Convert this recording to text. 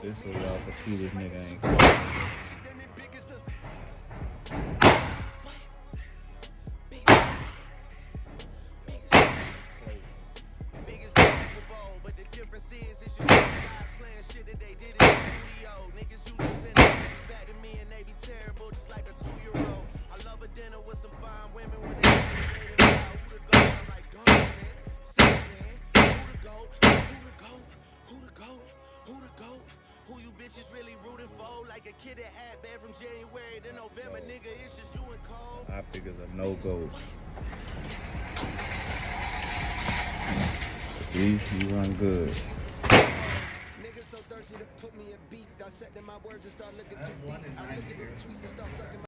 this so y'all can see this nigga ain't close. Who you bitches really rooting for? Like a kid that had bad from January to November, nigga, it's just you and Cole. I think it's a no-go. You run good. Niggas so thirsty to put me in beef. Dissecting my words and start looking too deep. I look at the tweets and start sucking my